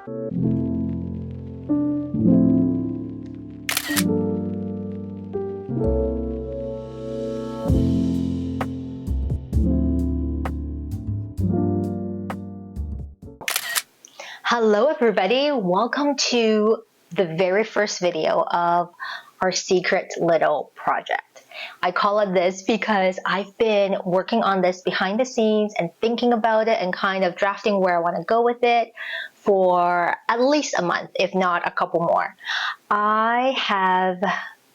Hello everybody, welcome to the very first video of our secret little project. I call it this because I've been working on this behind the scenes and thinking about it and kind of drafting where I want to go with it for at least a month, if not a couple more. I have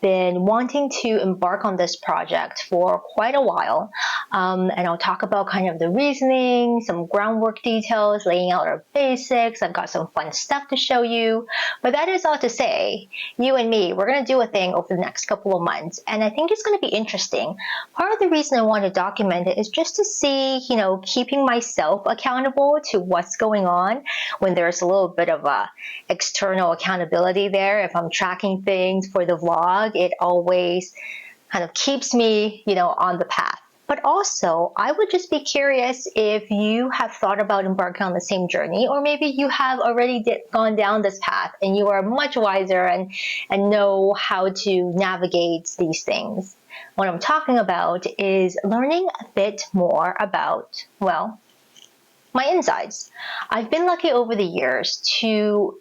been wanting to embark on this project for quite a while, and I'll talk about kind of the reasoning, some groundwork details, laying out our basics. I've got some fun stuff to show you, but that is all to say, you and me, we're going to do a thing over the next couple of months, and I think it's going to be interesting. Part of the reason I want to document it is just to see, keeping myself accountable to what's going on when there's a little bit of a external accountability there. If I'm tracking things for the vlog, it always kind of keeps me, on the path. But also, I would just be curious if you have thought about embarking on the same journey, or maybe you have already gone down this path and you are much wiser and know how to navigate these things. What I'm talking about is learning a bit more about, well, my insides. I've been lucky over the years to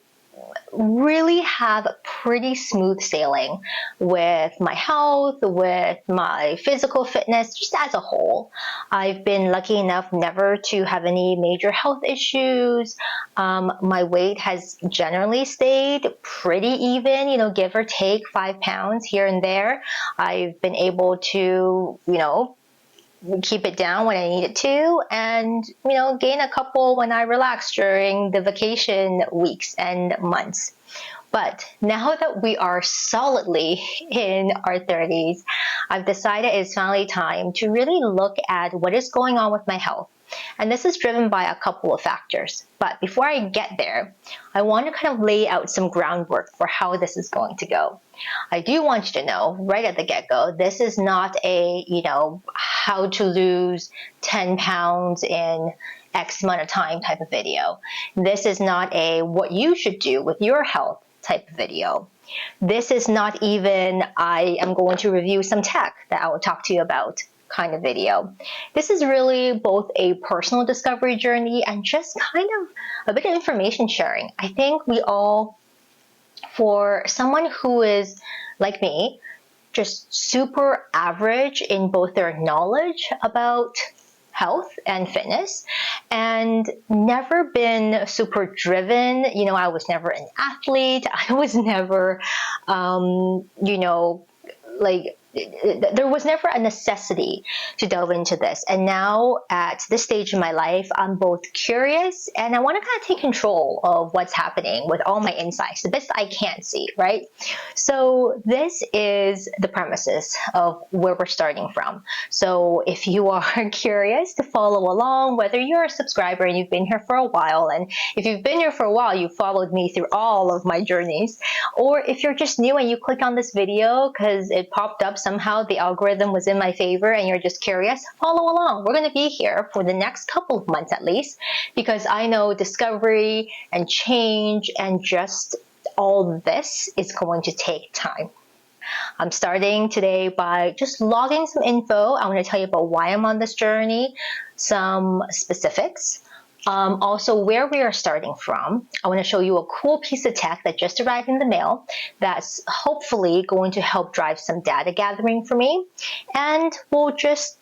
really have pretty smooth sailing with my health, with my physical fitness, just as a whole. I've been lucky enough never to have any major health issues. My weight has generally stayed pretty even, give or take 5 pounds here and there. I've been able to, keep it down when I need it to, and gain a couple when I relax during the vacation weeks and months. But now that we are solidly in our 30s, I've decided it's finally time to really look at what is going on with my health. And this is driven by a couple of factors. But before I get there, I want to kind of lay out some groundwork for how this is going to go. I do want you to know right at the get-go, this is not a, how to lose 10 pounds in X amount of time type of video. This is not a what you should do with your health type of video. This is not even I am going to review some tech that I will talk to you about kind of video. This is really both a personal discovery journey and just kind of a bit of information sharing. I think we all, for someone who is like me, just super average in both their knowledge about health and fitness, and never been super driven. I was never an athlete. I was never, there was never a necessity to delve into this. And now at this stage in my life, I'm both curious and I want to kind of take control of what's happening with all my insights, the bits I can't see, right? So this is the premises of where we're starting from. So if you are curious to follow along, whether you're a subscriber and you've been here for a while, and if you've been here for a while, you've followed me through all of my journeys, or if you're just new and you clicked on this video because it popped up somehow, the algorithm was in my favor and you're just curious, follow along. We're going to be here for the next couple of months at least, because I know discovery and change and just all this is going to take time. I'm starting today by just logging some info. I want to tell you about why I'm on this journey, some specifics, also where we are starting from. I want to show you a cool piece of tech that just arrived in the mail that's hopefully going to help drive some data gathering for me. And we'll just,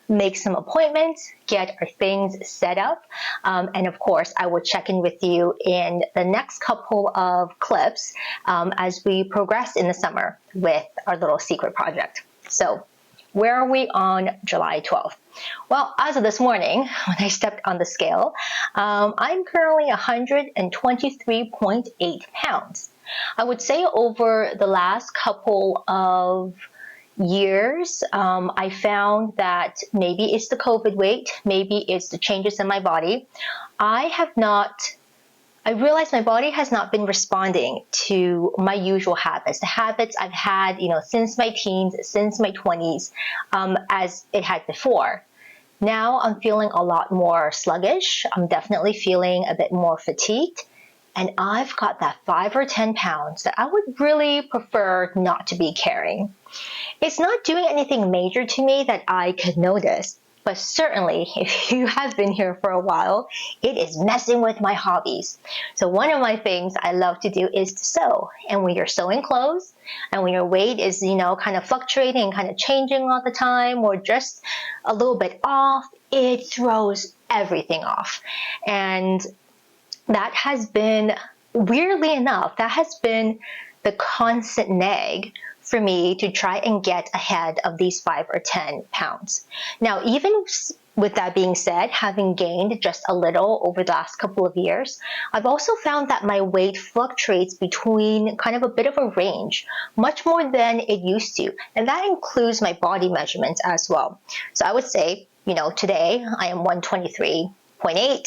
make some appointments, get our things set up. And of course, I will check in with you in the next couple of clips as we progress in the summer with our little secret project. So where are we on July 12th? Well, as of this morning, when I stepped on the scale, I'm currently 123.8 pounds. I would say over the last couple of years, I found that maybe it's the COVID weight, maybe it's the changes in my body. I realized my body has not been responding to my usual habits, the habits I've had, since my teens, since my 20s, as it had before. Now I'm feeling a lot more sluggish. I'm definitely feeling a bit more fatigued. and I've got that 5 or 10 pounds that I would really prefer not to be carrying. It's not doing anything major to me that I could notice, but certainly if you have been here for a while, it is messing with my hobbies. So one of my things I love to do is to sew. And when you're sewing clothes and when your weight is, kind of fluctuating, kind of changing all the time, or just a little bit off, it throws everything off. And that has been, weirdly enough, that has been the constant nag for me to try and get ahead of these 5 or 10 pounds. Now, even with that being said, having gained just a little over the last couple of years, I've also found that my weight fluctuates between kind of a bit of a range, much more than it used to. And that includes my body measurements as well. So I would say, today I am 123.8.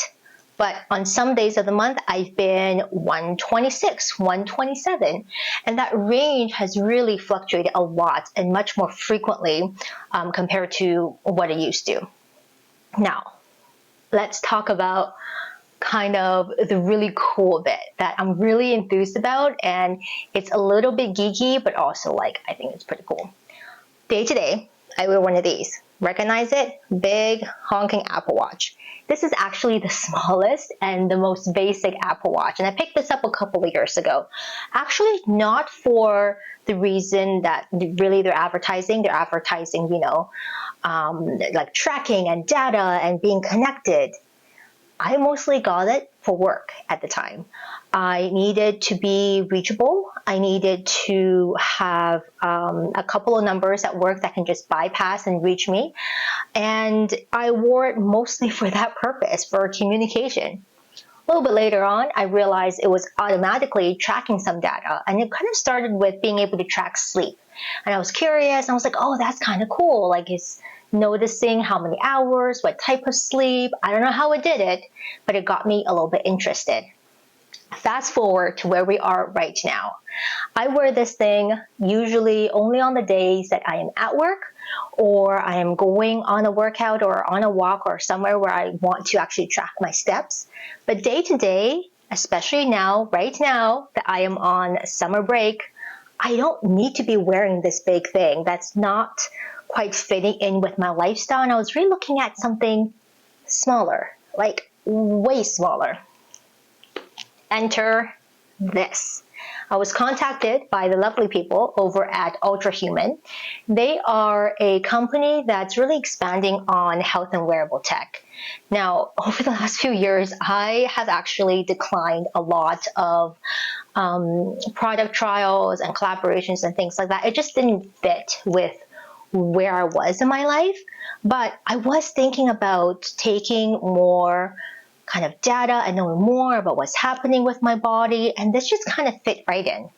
But on some days of the month, I've been 126, 127. And that range has really fluctuated a lot and much more frequently compared to what it used to. Now, let's talk about kind of the really cool bit that I'm really enthused about. And it's a little bit geeky, but also I think it's pretty cool. Day to day, I wear one of these. Recognize it? Big honking Apple Watch. This is actually the smallest and the most basic Apple Watch. And I picked this up a couple of years ago. Actually, not for the reason that really they're advertising. They're advertising, like tracking and data and being connected. I mostly got it for work at the time. I needed to be reachable. I needed to have a couple of numbers at work that can just bypass and reach me. And I wore it mostly for that purpose, for communication. A little bit later on, I realized it was automatically tracking some data. And it kind of started with being able to track sleep. And I was curious. I was like, oh, that's kind of cool. It's noticing how many hours, what type of sleep. I don't know how it did it, but it got me a little bit interested. Fast forward to where we are right now. I wear this thing usually only on the days that I am at work or I am going on a workout or on a walk or somewhere where I want to actually track my steps. But day to day, especially now, right now that I am on summer break, I don't need to be wearing this big thing. That's not quite fitting in with my lifestyle. And I was really looking at something smaller, way smaller. Enter this. I was contacted by the lovely people over at ULTRAHUMAN. They are a company that's really expanding on health and wearable tech. Now, over the last few years, I have actually declined a lot of product trials and collaborations and things like that. It just didn't fit with where I was in my life. But I was thinking about taking more kind of data and knowing more about what's happening with my body, and this just kind of fit right in.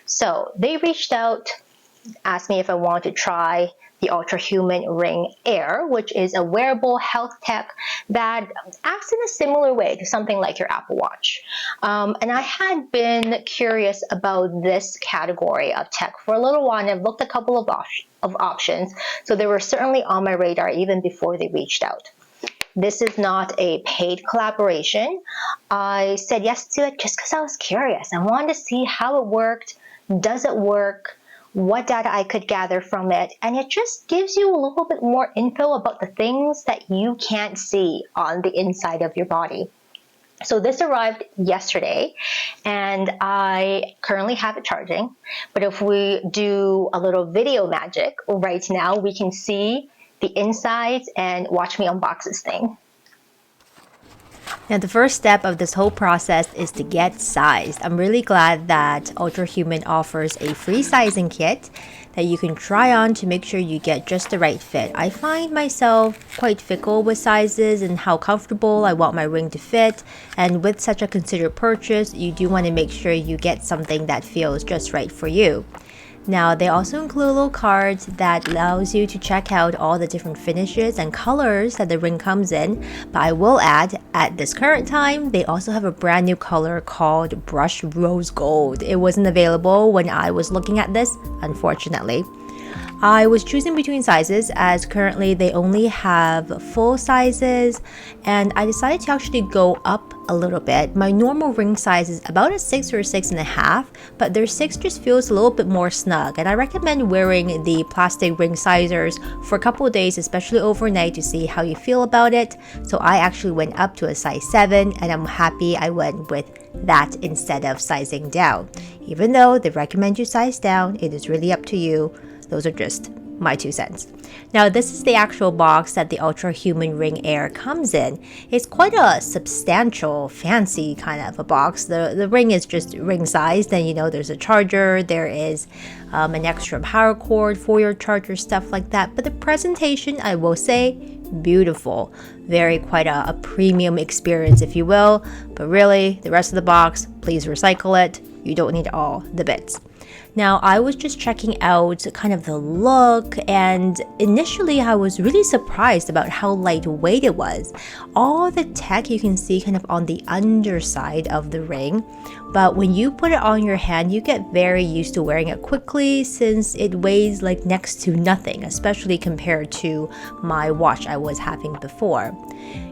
So they reached out, asked me if I wanted to try the ULTRAHUMAN Ring Air, which is a wearable health tech that acts in a similar way to something like your Apple Watch. And I had been curious about this category of tech for a little while, and I've looked a couple of options, so they were certainly on my radar even before they reached out. This is not a paid collaboration. I said yes to it just because I was curious. I wanted to see how it worked. Does it work? What data I could gather from it. And it just gives you a little bit more info about the things that you can't see on the inside of your body. So this arrived yesterday, and I currently have it charging. But if we do a little video magic right now, we can see the insides and watch me unbox this thing. Now, the first step of this whole process is to get sized. I'm really glad that ULTRAHUMAN offers a free sizing kit that you can try on to make sure you get just the right fit. I find myself quite fickle with sizes and how comfortable I want my ring to fit. And with such a considered purchase, you do want to make sure you get something that feels just right for you. Now, they also include little cards that allows you to check out all the different finishes and colors that the ring comes in. But I will add, at this current time, they also have a brand new color called Brushed Rose Gold. It wasn't available when I was looking at this, unfortunately. I was choosing between sizes as currently they only have full sizes, and I decided to actually go up a little bit. My normal ring size is about a 6 or a 6.5, but their 6 just feels a little bit more snug, and I recommend wearing the plastic ring sizers for a couple of days, especially overnight, to see how you feel about it. So I actually went up to a size 7, and I'm happy I went with that instead of sizing down. Even though they recommend you size down, it is really up to you. Those are just my 2 cents. Now, this is the actual box that the ULTRAHUMAN Ring Air comes in. It's quite a substantial, fancy kind of a box. The ring is just ring sized, and there's a charger, there is an extra power cord for your charger, stuff like that. But the presentation, I will say, beautiful. Very quite a premium experience, if you will. But really, the rest of the box, please recycle it. You don't need all the bits. Now, I was just checking out kind of the look, and initially I was really surprised about how lightweight it was. All the tech you can see kind of on the underside of the ring, but when you put it on your hand, you get very used to wearing it quickly since it weighs like next to nothing, especially compared to my watch I was having before.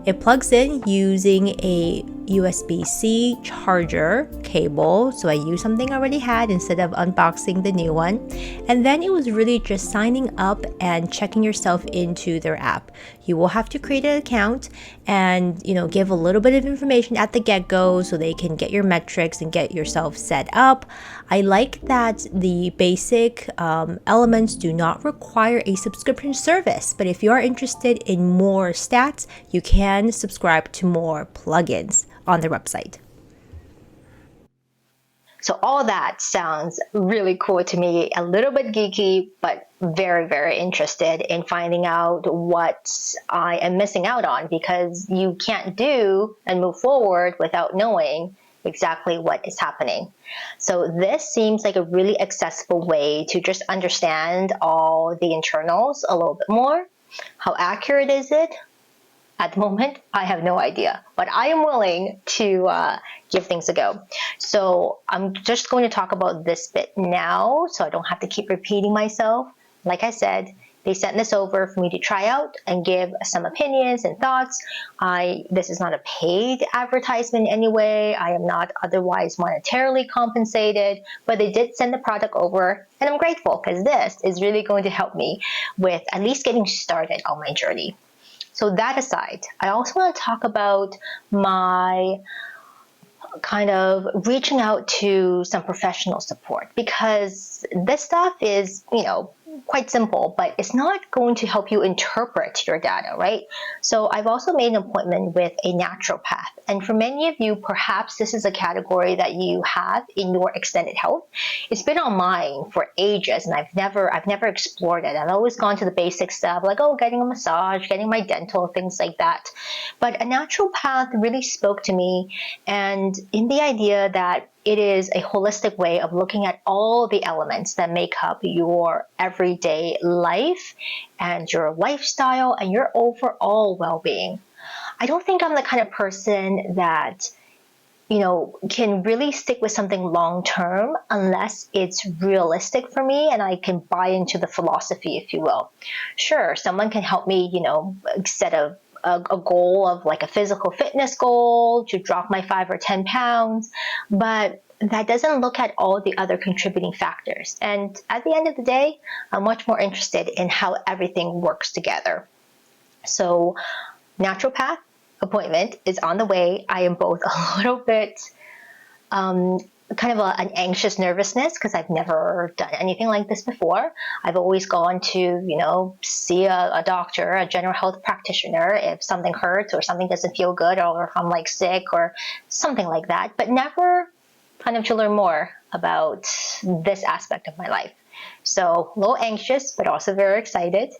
It plugs in using a USB-C charger cable, so I used something I already had instead of unboxing the new one. And then it was really just signing up and checking yourself into their app. You will have to create an account and give a little bit of information at the get-go so they can get your metrics and get yourself set up. I like that the basic elements do not require a subscription service, but if you are interested in more stats, you can subscribe to more plugins on their website. So all that sounds really cool to me, a little bit geeky, but very, very interested in finding out what I am missing out on, because you can't do and move forward without knowing exactly what is happening. So this seems like a really accessible way to just understand all the internals a little bit more. How accurate is it? At the moment, I have no idea, but I am willing to give things a go. So I'm just going to talk about this bit now so I don't have to keep repeating myself. Like I said, they sent this over for me to try out and give some opinions and thoughts. This is not a paid advertisement in any way. I am not otherwise monetarily compensated, but they did send the product over, and I'm grateful because this is really going to help me with at least getting started on my journey. So that aside, I also want to talk about my kind of reaching out to some professional support, because this stuff is, quite simple, but it's not going to help you interpret your data, right? So I've also made an appointment with a naturopath. And for many of you, perhaps this is a category that you have in your extended health. It's been on mine for ages, and I've never explored it. I've always gone to the basic stuff like, getting a massage, getting my dental, things like that. But a naturopath really spoke to me, and in the idea that it is a holistic way of looking at all the elements that make up your everyday life and your lifestyle and your overall well-being. I don't think I'm the kind of person that, can really stick with something long-term unless it's realistic for me and I can buy into the philosophy, if you will. Sure, someone can help me, set a goal of like a physical fitness goal to drop my 5 or 10 pounds, but that doesn't look at all the other contributing factors. And at the end of the day, I'm much more interested in how everything works together. So naturopath appointment is on the way. I am both a little bit kind of an anxious nervousness because I've never done anything like this before. I've always gone to, see a doctor, a general health practitioner if something hurts or something doesn't feel good, or if I'm like sick or something like that, but never kind of to learn more about this aspect of my life. So a little anxious, but also very excited.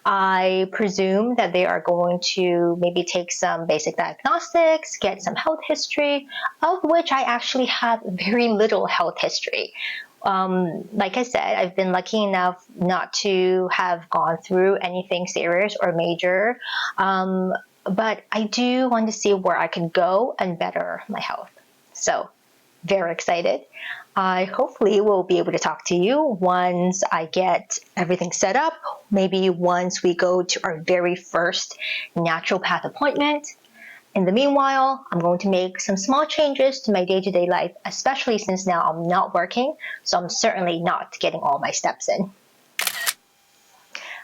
I presume that they are going to maybe take some basic diagnostics, get some health history, of which I actually have very little health history. Like I said, I've been lucky enough not to have gone through anything serious or major, but I do want to see where I can go and better my health. So very excited. I hopefully will be able to talk to you once I get everything set up, maybe once we go to our very first naturopath appointment. In the meanwhile, I'm going to make some small changes to my day-to-day life, especially since now I'm not working, so I'm certainly not getting all my steps in.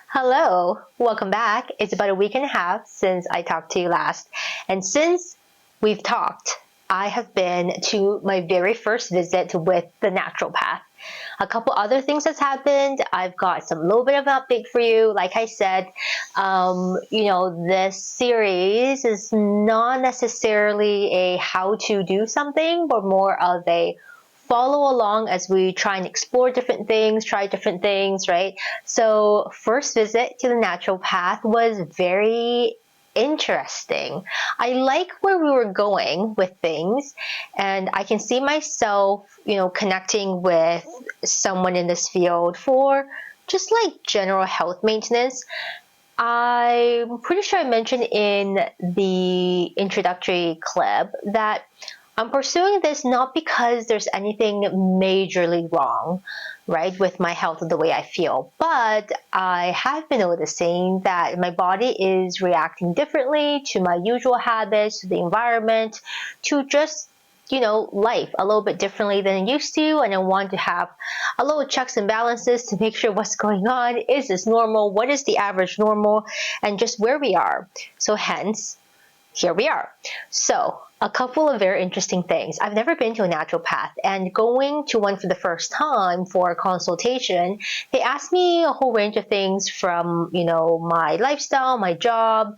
Hello, welcome back. It's about a week and a half since I talked to you last, and since we've talked, I have been to my very first visit with the naturopath. A couple other things has happened. I've got some little bit of an update for you. Like I said, this series is not necessarily a how to do something, but more of a follow along as we try and explore different things, try different things, right? So first visit to the naturopath was very interesting. I like where we were going with things, and I can see myself, connecting with someone in this field for just like general health maintenance. I'm pretty sure I mentioned in the introductory clip that I'm pursuing this not because there's anything majorly wrong, right, with my health or the way I feel, but I have been noticing that my body is reacting differently to my usual habits, to the environment, to just life a little bit differently than it used to, and I want to have a little checks and balances to make sure what's going on. Is this normal? What is the average normal? And just where we are. So hence, here we are. So a couple of very interesting things. I've never been to a naturopath, and going to one for the first time for a consultation, they asked me a whole range of things from, my lifestyle, my job,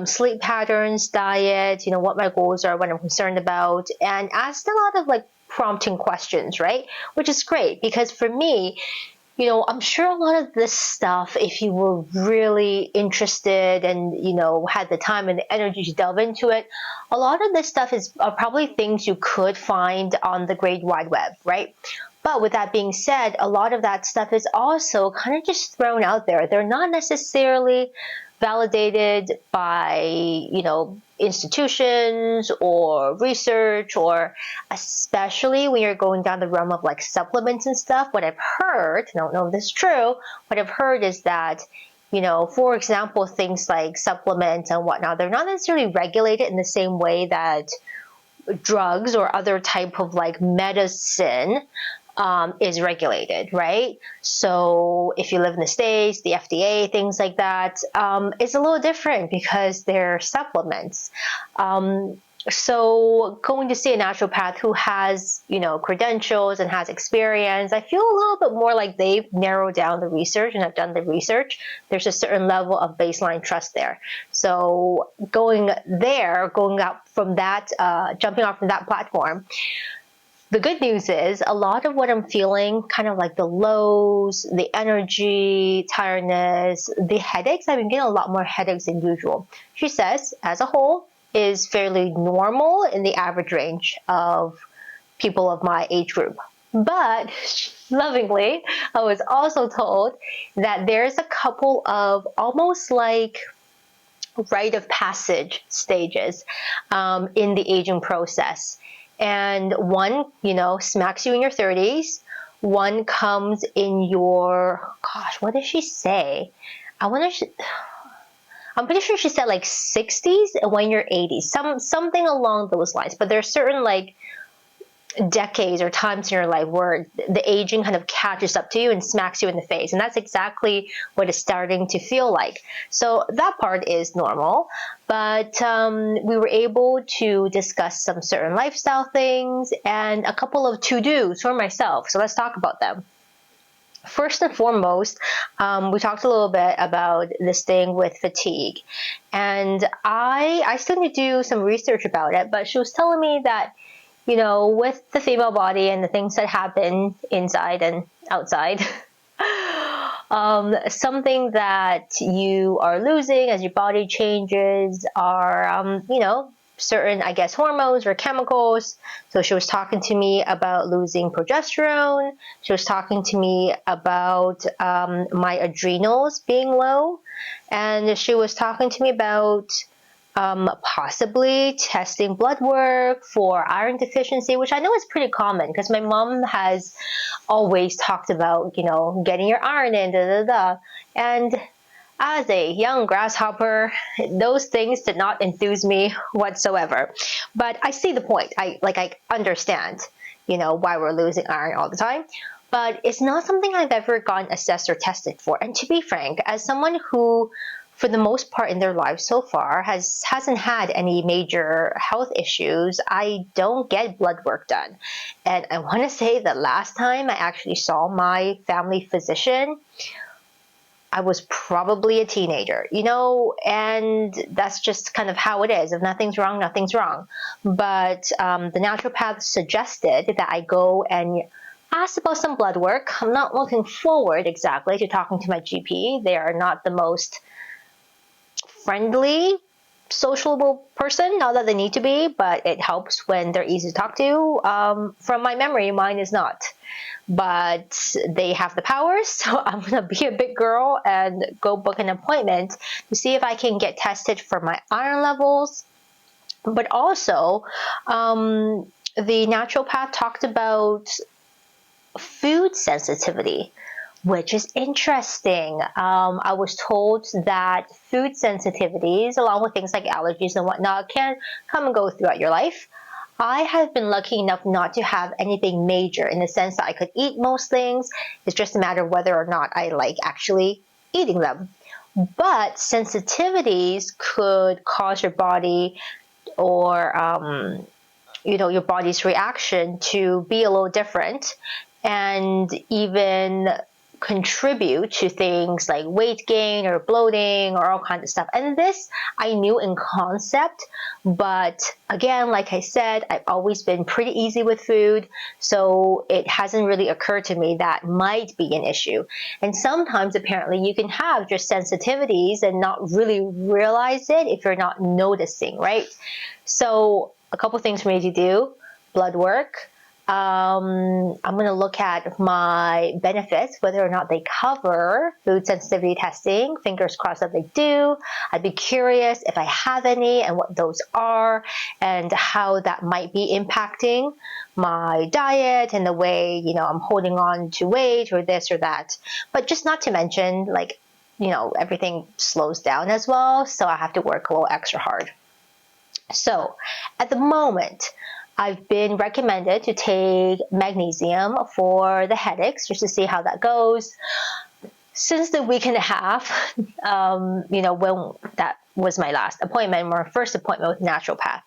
sleep patterns, diet, what my goals are, what I'm concerned about, and asked a lot of like prompting questions, right? Which is great because for me, I'm sure a lot of this stuff, if you were really interested and, had the time and the energy to delve into it, a lot of this stuff are probably things you could find on the great wide web, right? But with that being said, a lot of that stuff is also kind of just thrown out there. They're not necessarily validated by, institutions or research, or especially when you're going down the realm of like supplements and stuff. What I've heard, I don't know if this is true, what I've heard is that, for example, things like supplements and whatnot, they're not necessarily regulated in the same way that drugs or other type of like medicine is regulated, right? So if you live in the States, the FDA, things like that, it's a little different because they're supplements. So going to see a naturopath who has, credentials and has experience, I feel a little bit more like they've narrowed down the research and have done the research. There's a certain level of baseline trust there. So going out from that, jumping off from that platform, the good news is a lot of what I'm feeling, kind of like the lows, the energy, tiredness, the headaches, I've been getting a lot more headaches than usual. She says, as a whole, is fairly normal in the average range of people of my age group. But lovingly, I was also told that there's a couple of almost like rite of passage stages in the aging process. And one, smacks you in your 30s. One comes in your, what did she say? I'm pretty sure she said like 60s, and when you're 80s, something along those lines. But there's certain like decades or times in your life where the aging kind of catches up to you and smacks you in the face. And that's exactly what it's starting to feel like. So that part is normal. But we were able to discuss some certain lifestyle things and a couple of to-dos for myself. So let's talk about them. First and foremost, we talked a little bit about this thing with fatigue. And I still need to do some research about it, but she was telling me that with the female body and the things that happen inside and outside, something that you are losing as your body changes are, certain, I guess, hormones or chemicals. So she was talking to me about losing progesterone. She was talking to me about my adrenals being low. And she was talking to me about Possibly testing blood work for iron deficiency, which I know is pretty common because my mom has always talked about, getting your iron in, da da da. And as a young grasshopper, those things did not enthuse me whatsoever. But I see the point. I understand, why we're losing iron all the time. But it's not something I've ever gotten assessed or tested for. And to be frank, as someone who, for the most part in their lives so far, hasn't had any major health issues, I don't get blood work done. And I want to say the last time I actually saw my family physician, I was probably a teenager, and that's just kind of how it is. If nothing's wrong, nothing's wrong. But the naturopath suggested that I go and ask about some blood work. I'm not looking forward exactly to talking to my GP. They are not the most friendly, sociable person, not that they need to be, but it helps when they're easy to talk to. From my memory, mine is not. But they have the powers, so I'm gonna be a big girl and go book an appointment to see if I can get tested for my iron levels. But also, the naturopath talked about food sensitivity, which is interesting. I was told that food sensitivities, along with things like allergies and whatnot, can come and go throughout your life. I have been lucky enough not to have anything major in the sense that I could eat most things. It's just a matter of whether or not I like actually eating them. But sensitivities could cause your body or your body's reaction to be a little different and even contribute to things like weight gain or bloating or all kinds of stuff. And this I knew in concept, but again, like I said, I've always been pretty easy with food, so it hasn't really occurred to me that might be an issue. And sometimes apparently you can have just sensitivities and not really realize it if you're not noticing, right? So a couple things for me to do: blood work. I'm going to look at my benefits, whether or not they cover food sensitivity testing. Fingers crossed that they do. I'd be curious if I have any and what those are and how that might be impacting my diet and the way, I'm holding on to weight or this or that. But just not to mention, everything slows down as well, so I have to work a little extra hard. So at the moment, I've been recommended to take magnesium for the headaches just to see how that goes. Since the week and a half, when that was my last appointment, my first appointment with naturopath,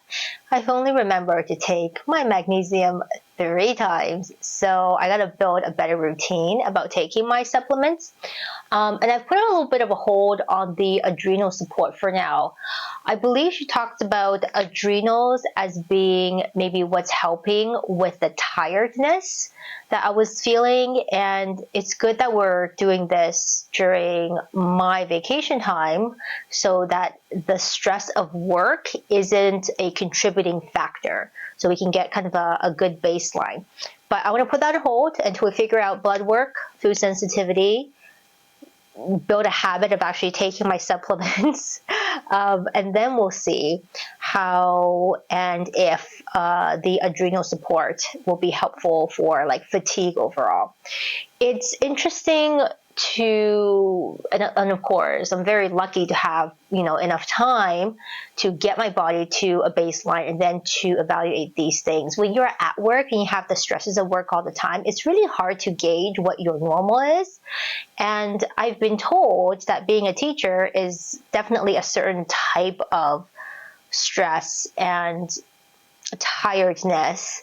I've only remembered to take my magnesium 3 times. So I got to build a better routine about taking my supplements. And I've put a little bit of a hold on the adrenal support for now. I believe she talked about adrenals as being maybe what's helping with the tiredness that I was feeling. And it's good that we're doing this during my vacation time so that the stress of work isn't a contributing factor. So we can get kind of a good baseline. But I want to put that on hold until we figure out blood work, food sensitivity, build a habit of actually taking my supplements, and then we'll see how and if the adrenal support will be helpful for fatigue overall. It's interesting and of course, I'm very lucky to have, enough time to get my body to a baseline and then to evaluate these things. When you're at work and you have the stresses of work all the time, it's really hard to gauge what your normal is. And I've been told that being a teacher is definitely a certain type of stress and tiredness.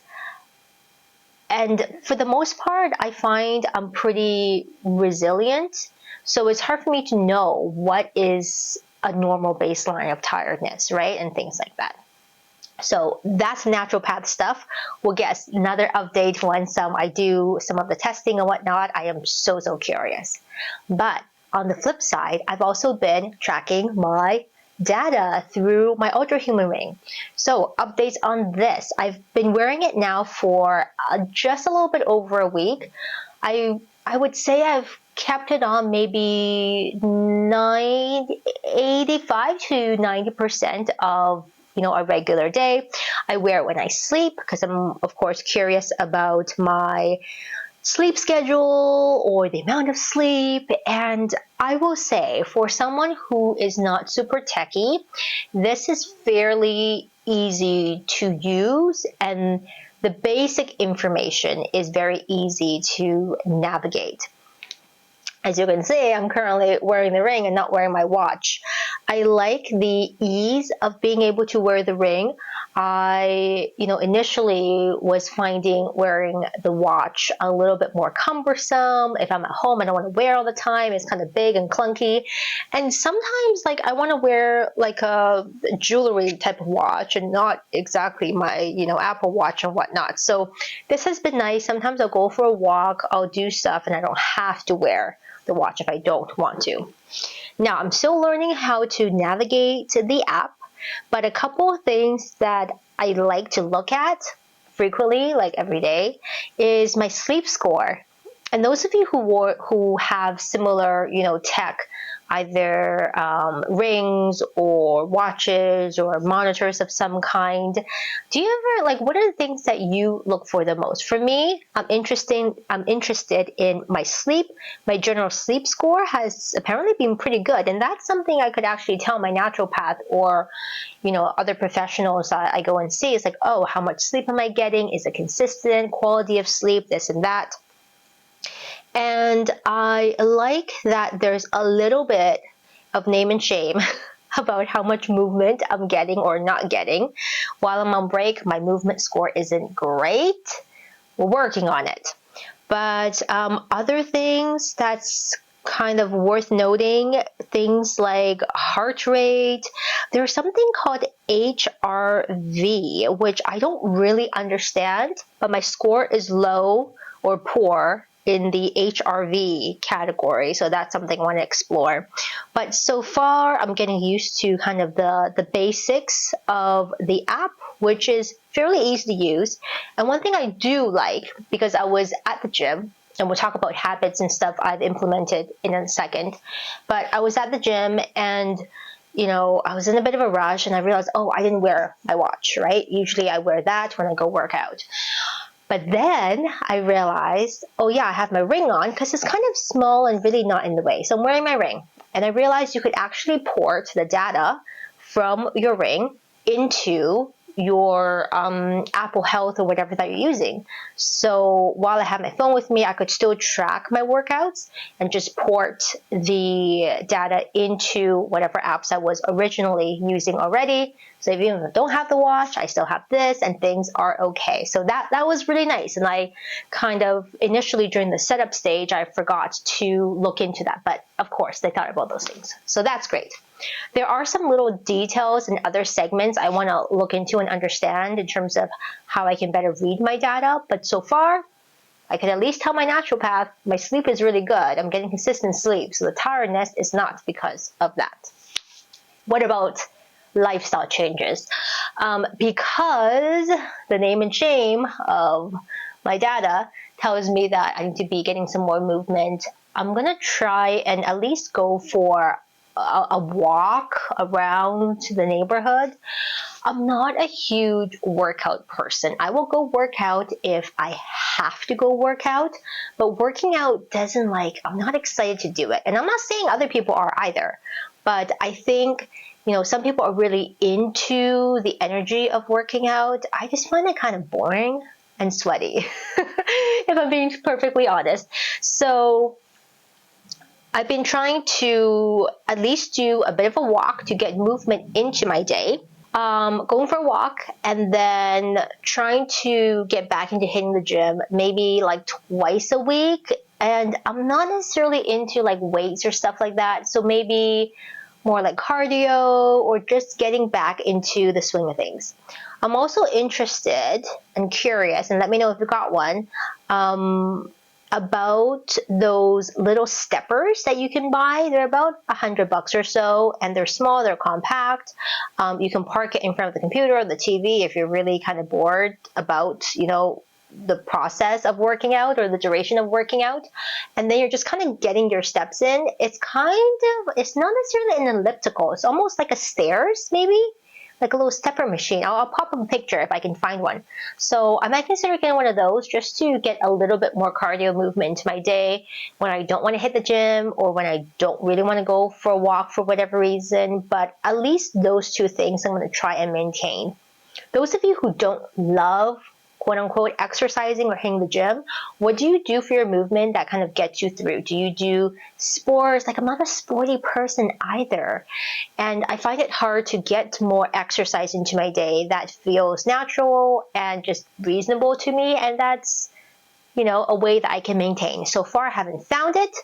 And for the most part, I find I'm pretty resilient. So it's hard for me to know what is a normal baseline of tiredness, right? And things like that. So that's naturopath stuff. We'll get another update once I do some of the testing and whatnot. I am so curious. But on the flip side, I've also been tracking my data through my ULTRAHUMAN ring. So updates on this. I've been wearing it now for just a little bit over a week. I would say I've kept it on maybe 85 to 90% of a regular day. I wear it when I sleep because I'm of course curious about my sleep schedule or the amount of sleep. And I will say, for someone who is not super techy, this is fairly easy to use, and the basic information is very easy to navigate. As you can see, I'm currently wearing the ring and not wearing my watch. I like the ease of being able to wear the ring. I, initially was finding wearing the watch a little bit more cumbersome. If I'm at home, I don't want to wear all the time. It's kind of big and clunky. And sometimes, I want to wear like a jewelry type of watch and not exactly my, Apple Watch and whatnot. So this has been nice. Sometimes I'll go for a walk, I'll do stuff, and I don't have to wear the watch if I don't want to. Now, I'm still learning how to navigate the app, but a couple of things that I like to look at frequently, like every day, is my sleep score. And those of you who have similar, tech, either rings or watches or monitors of some kind, do you ever, what are the things that you look for the most? For me, I'm interested in my sleep. My general sleep score has apparently been pretty good, and that's something I could actually tell my naturopath or other professionals I go and see. It's like, oh, how much sleep am I getting? Is it consistent? Quality of sleep, this and that. And I like that there's a little bit of name and shame about how much movement I'm getting or not getting. While I'm on break, my movement score isn't great. We're working on it. But other things that's kind of worth noting, things like heart rate. There's something called HRV, which I don't really understand, but my score is low or poor in the HRV category, so that's something I want to explore. But so far, I'm getting used to kind of the basics of the app, which is fairly easy to use. And one thing I do like, because I was at the gym, and we'll talk about habits and stuff I've implemented in a second, but I was at the gym and I was in a bit of a rush and I realized, oh, I didn't wear my watch, right? Usually I wear that when I go work out. But then I realized, oh yeah, I have my ring on because it's kind of small and really not in the way. So I'm wearing my ring. And I realized you could actually port the data from your ring into your Apple Health or whatever that you're using. So while I have my phone with me, I could still track my workouts and just port the data into whatever apps I was originally using already. So even if I don't have the watch, I still have this and things are okay. So that was really nice. And I kind of initially during the setup stage, I forgot to look into that. But of course, they thought about those things. So that's great. There are some little details and other segments I want to look into and understand in terms of how I can better read my data. But so far, I can at least tell my naturopath my sleep is really good. I'm getting consistent sleep. So the tiredness is not because of that. What about lifestyle changes? Because the name and shame of my data tells me that I need to be getting some more movement, I'm going to try and at least go for a walk around the neighborhood. I'm not a huge workout person. I will go work out if I have to go work out, but working out doesn't I'm not excited to do it. And I'm not saying other people are either, but I think, some people are really into the energy of working out. I just find it kind of boring and sweaty, if I'm being perfectly honest. So I've been trying to at least do a bit of a walk to get movement into my day. Going for a walk and then trying to get back into hitting the gym maybe twice a week. And I'm not necessarily into weights or stuff like that. So maybe more like cardio or just getting back into the swing of things. I'm also interested and curious, and let me know if you got one, about those little steppers that you can buy. They're about $100 or so, and they're small, they're compact. You can park it in front of the computer or the TV if you're really kind of bored about, the process of working out or the duration of working out, and then you're just kind of getting your steps in. It's not necessarily an elliptical. It's almost like a stairs, maybe like a little stepper machine. I'll pop up a picture if I can find one. So I might consider getting one of those just to get a little bit more cardio movement into my day when I don't want to hit the gym or when I don't really want to go for a walk for whatever reason. But at least those two things I'm going to try and maintain. Those of you who don't love quote unquote exercising or hitting the gym, what do you do for your movement that kind of gets you through? Do you do sports? Like, I'm not a sporty person either. And I find it hard to get more exercise into my day that feels natural and just reasonable to me. And that's, a way that I can maintain. So far, I haven't found it,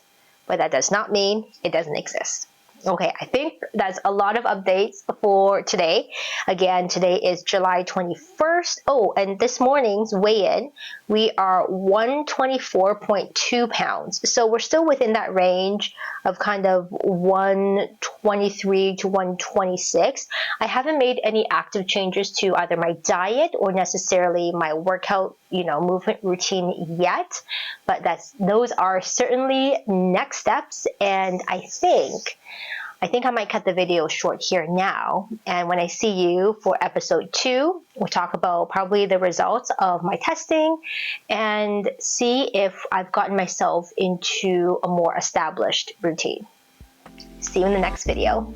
but that does not mean it doesn't exist. Okay, I think that's a lot of updates for today. Again, today is July 21st. Oh, and this morning's weigh-in, we are 124.2 pounds. So we're still within that range of kind of 123 to 126. I haven't made any active changes to either my diet or necessarily my workout, movement routine yet, but those are certainly next steps. And I think I might cut the video short here now. And when I see you for episode 2, we'll talk about probably the results of my testing and see if I've gotten myself into a more established routine. See you in the next video.